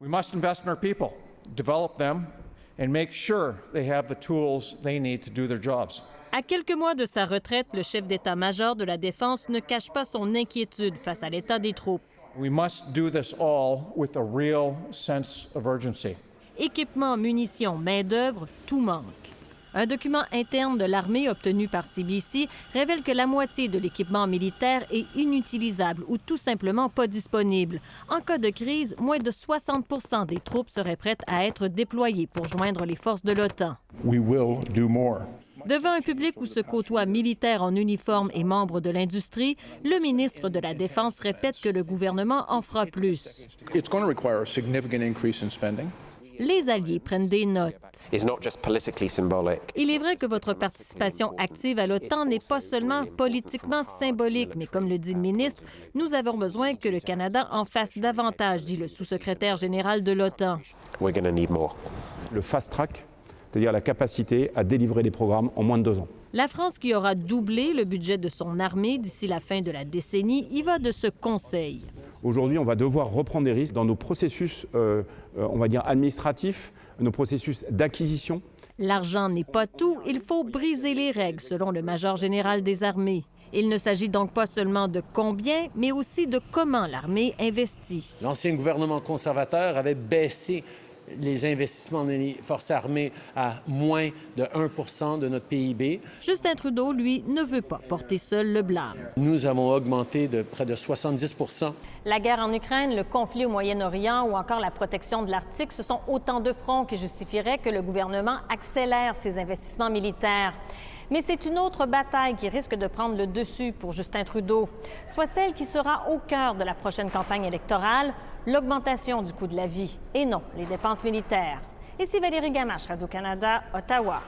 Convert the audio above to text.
We must invest in our people, develop them, and make sure they have the tools they need to do their jobs. À quelques mois de sa retraite, le chef d'état-major de la Défense ne cache pas son inquiétude face à l'état des troupes. We must do this all with a real sense of urgency. Équipements, munitions, main-d'œuvre, tout manque. Un document interne de l'armée obtenu par CBC révèle que la moitié de l'équipement militaire est inutilisable ou tout simplement pas disponible. En cas de crise, moins de 60 des troupes seraient prêtes à être déployées pour joindre les forces de l'OTAN. We will do more. Devant un public où se côtoient militaires en uniforme et membres de l'industrie, le ministre de la Défense répète que le gouvernement en fera plus. It's going to require a significant increase in spending. Les alliés prennent des notes. Is not just politically symbolic. Il est vrai que votre participation active à l'OTAN n'est pas seulement politiquement symbolique, mais comme le dit le ministre, nous avons besoin que le Canada en fasse davantage, dit le sous-secrétaire général de l'OTAN. We're going to need more. Le fast track, c'est-à-dire la capacité à délivrer les programmes en moins de 2 ans. La France, qui aura doublé le budget de son armée d'ici la fin de la décennie, y va de ce conseil. Aujourd'hui, on va devoir reprendre des risques dans nos processus, on va dire, administratifs, nos processus d'acquisition. L'argent n'est pas tout, il faut briser les règles, selon le major général des armées. Il ne s'agit donc pas seulement de combien, mais aussi de comment l'armée investit. L'ancien gouvernement conservateur avait baissé les investissements dans les forces armées à moins de 1 % de notre PIB. Justin Trudeau, lui, ne veut pas porter seul le blâme. Nous avons augmenté de près de 70 %. La guerre en Ukraine, le conflit au Moyen-Orient ou encore la protection de l'Arctique, ce sont autant de fronts qui justifieraient que le gouvernement accélère ses investissements militaires. Mais c'est une autre bataille qui risque de prendre le dessus pour Justin Trudeau, soit celle qui sera au cœur de la prochaine campagne électorale, l'augmentation du coût de la vie, et non les dépenses militaires. Ici Valérie Gamache, Radio-Canada, Ottawa.